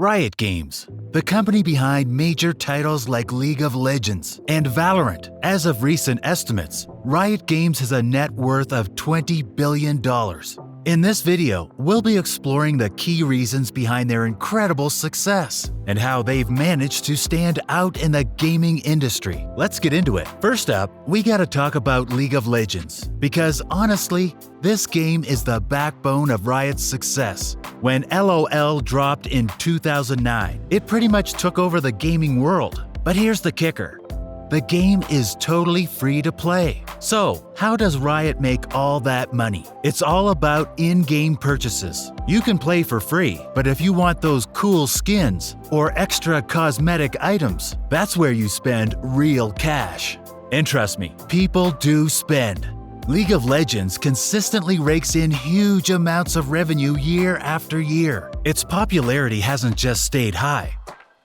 Riot Games, the company behind major titles like League of Legends and Valorant. As of recent estimates, Riot Games has a net worth of $20 billion. In this video, we'll be exploring the key reasons behind their incredible success and how they've managed to stand out in the gaming industry. Let's get into it. First up, we gotta talk about League of Legends, because honestly, this game is the backbone of Riot's success. When LOL dropped in 2009, it pretty much took over the gaming world. But here's the kicker. The game is totally free to play. So, how does Riot make all that money? It's all about in-game purchases. You can play for free, but if you want those cool skins or extra cosmetic items, that's where you spend real cash. And trust me, people do spend. League of Legends consistently rakes in huge amounts of revenue year after year. Its popularity hasn't just stayed high,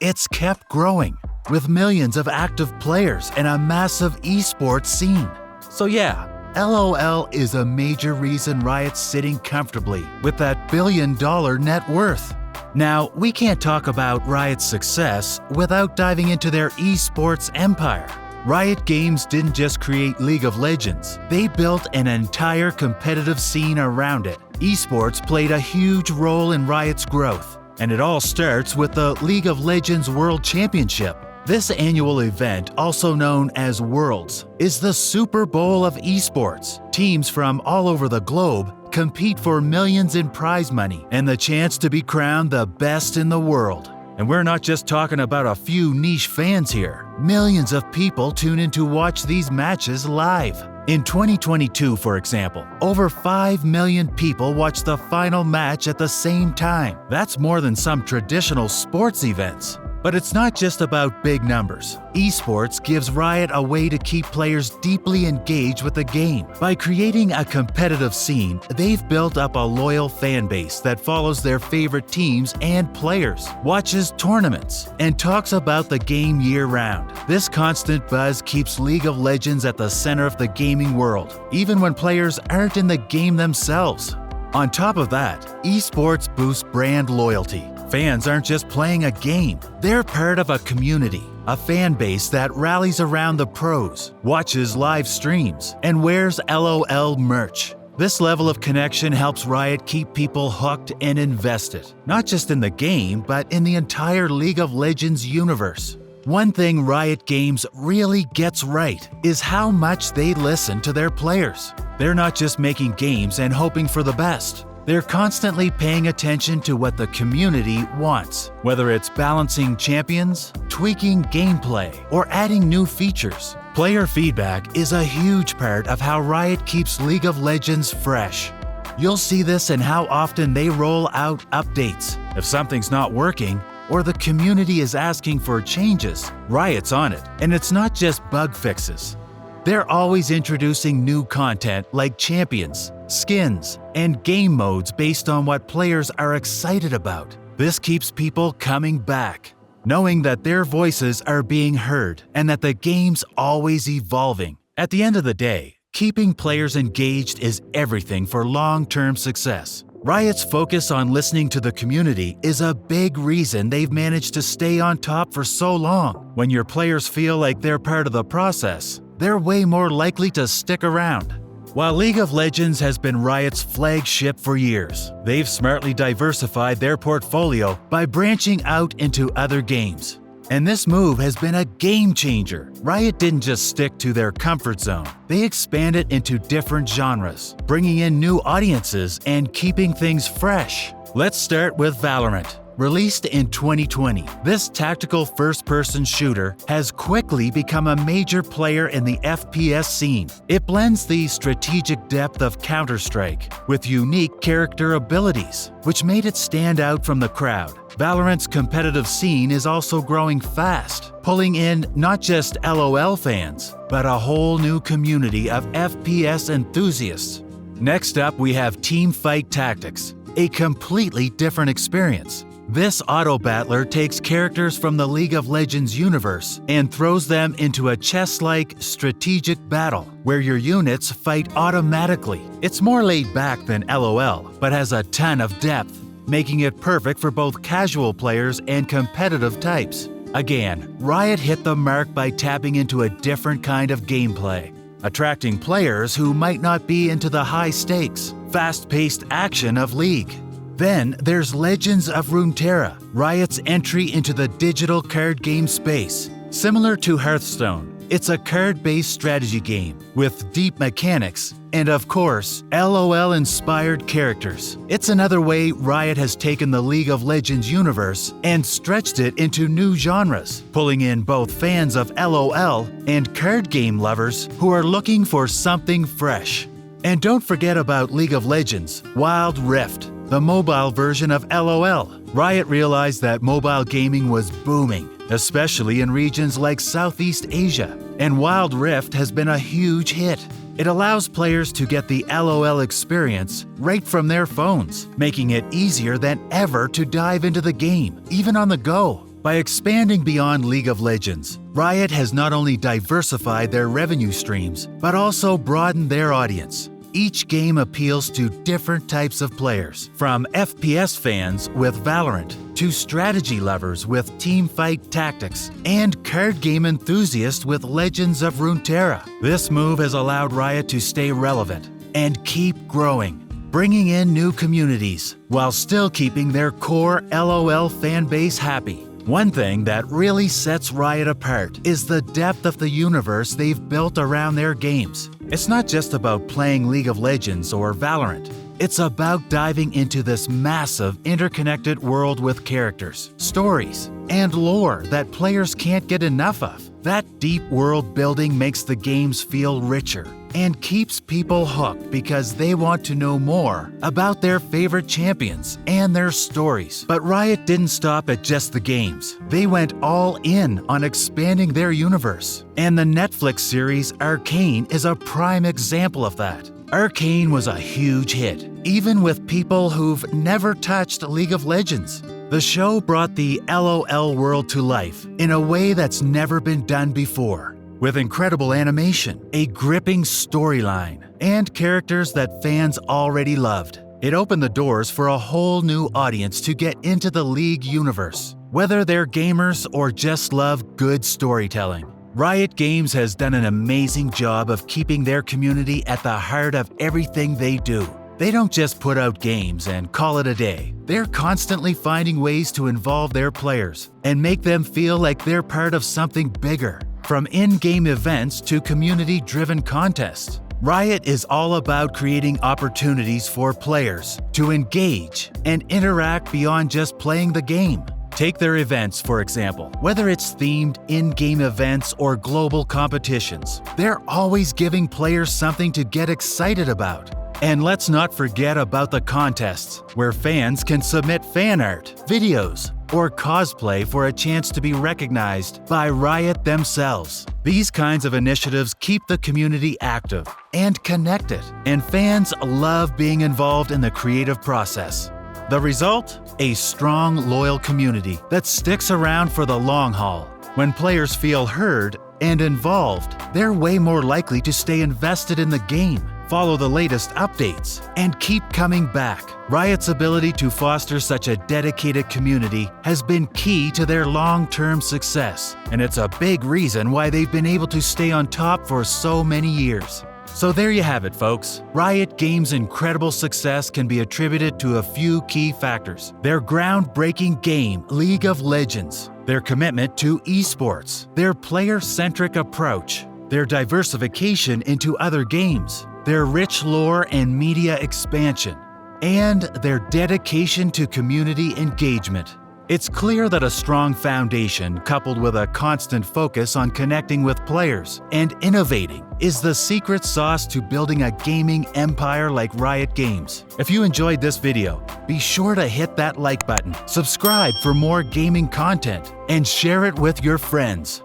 it's kept growing, with millions of active players and a massive esports scene. So yeah, LOL is a major reason Riot's sitting comfortably with that billion-dollar net worth. Now, we can't talk about Riot's success without diving into their esports empire. Riot Games didn't just create League of Legends, they built an entire competitive scene around it. Esports played a huge role in Riot's growth, and it all starts with the League of Legends World Championship. This annual event, also known as Worlds, is the Super Bowl of esports. Teams from all over the globe compete for millions in prize money and the chance to be crowned the best in the world. And we're not just talking about a few niche fans here. Millions of people tune in to watch these matches live. In 2022, for example, over 5 million people watched the final match at the same time. That's more than some traditional sports events. But it's not just about big numbers. Esports gives Riot a way to keep players deeply engaged with the game. By creating a competitive scene, they've built up a loyal fan base that follows their favorite teams and players, watches tournaments, and talks about the game year-round. This constant buzz keeps League of Legends at the center of the gaming world, even when players aren't in the game themselves. On top of that, esports boosts brand loyalty. Fans aren't just playing a game, they're part of a community, a fan base that rallies around the pros, watches live streams, and wears LOL merch. This level of connection helps Riot keep people hooked and invested, not just in the game, but in the entire League of Legends universe. One thing Riot Games really gets right is how much they listen to their players. They're not just making games and hoping for the best. They're constantly paying attention to what the community wants, whether it's balancing champions, tweaking gameplay, or adding new features. Player feedback is a huge part of how Riot keeps League of Legends fresh. You'll see this in how often they roll out updates. If something's not working, or the community is asking for changes, Riot's on it. And it's not just bug fixes. They're always introducing new content like champions, skins, and game modes based on what players are excited about. This keeps people coming back, knowing that their voices are being heard and that the game's always evolving. At the end of the day, keeping players engaged is everything for long-term success. Riot's focus on listening to the community is a big reason they've managed to stay on top for so long. When your players feel like they're part of the process, they're way more likely to stick around. While League of Legends has been Riot's flagship for years, they've smartly diversified their portfolio by branching out into other games. And this move has been a game changer. Riot didn't just stick to their comfort zone. They expanded into different genres, bringing in new audiences and keeping things fresh. Let's start with Valorant. Released in 2020, this tactical first-person shooter has quickly become a major player in the FPS scene. It blends the strategic depth of Counter-Strike with unique character abilities, which made it stand out from the crowd. Valorant's competitive scene is also growing fast, pulling in not just LOL fans, but a whole new community of FPS enthusiasts. Next up, we have Teamfight Tactics, a completely different experience. This auto-battler takes characters from the League of Legends universe and throws them into a chess-like strategic battle where your units fight automatically. It's more laid back than LOL, but has a ton of depth. making it perfect for both casual players and competitive types. Again, Riot hit the mark by tapping into a different kind of gameplay, attracting players who might not be into the high-stakes, fast-paced action of League. Then there's Legends of Runeterra, Riot's entry into the digital card game space. Similar to Hearthstone, it's a card-based strategy game with deep mechanics and, of course, LOL-inspired characters. It's another way Riot has taken the League of Legends universe and stretched it into new genres, pulling in both fans of LOL and card game lovers who are looking for something fresh. And don't forget about League of Legends Wild Rift, the mobile version of LOL. Riot realized that mobile gaming was booming, especially in regions like Southeast Asia, and Wild Rift has been a huge hit. It allows players to get the LOL experience right from their phones, making it easier than ever to dive into the game, even on the go. By expanding beyond League of Legends, Riot has not only diversified their revenue streams, but also broadened their audience. Each game appeals to different types of players, from FPS fans with Valorant to strategy lovers with Teamfight Tactics and card game enthusiasts with Legends of Runeterra. This move has allowed Riot to stay relevant and keep growing, bringing in new communities while still keeping their core LOL fanbase happy. One thing that really sets Riot apart is the depth of the universe they've built around their games. It's not just about playing League of Legends or Valorant. It's about diving into this massive, interconnected world with characters, stories, and lore that players can't get enough of. That deep world building makes the games feel richer and keeps people hooked because they want to know more about their favorite champions and their stories. But Riot didn't stop at just the games. They went all in on expanding their universe. And the Netflix series Arcane is a prime example of that. Arcane was a huge hit, even with people who've never touched League of Legends. The show brought the LOL world to life in a way that's never been done before, with incredible animation, a gripping storyline, and characters that fans already loved. It opened the doors for a whole new audience to get into the League universe, whether they're gamers or just love good storytelling. Riot Games has done an amazing job of keeping their community at the heart of everything they do. They don't just put out games and call it a day. They're constantly finding ways to involve their players and make them feel like they're part of something bigger. From in-game events to community-driven contests, Riot is all about creating opportunities for players to engage and interact beyond just playing the game. Take their events, for example. Whether it's themed in-game events or global competitions, they're always giving players something to get excited about. And let's not forget about the contests, where fans can submit fan art, videos, or cosplay for a chance to be recognized by Riot themselves. These kinds of initiatives keep the community active and connected, and fans love being involved in the creative process. The result? A strong, loyal community that sticks around for the long haul. When players feel heard and involved, they're way more likely to stay invested in the game, follow the latest updates, and keep coming back. Riot's ability to foster such a dedicated community has been key to their long-term success, and it's a big reason why they've been able to stay on top for so many years. So there you have it, folks. Riot Games' incredible success can be attributed to a few key factors. Their groundbreaking game, League of Legends, their commitment to esports, their player-centric approach, their diversification into other games, their rich lore and media expansion, and their dedication to community engagement. It's clear that a strong foundation, coupled with a constant focus on connecting with players and innovating, is the secret sauce to building a gaming empire like Riot Games. If you enjoyed this video, be sure to hit that like button, subscribe for more gaming content, and share it with your friends.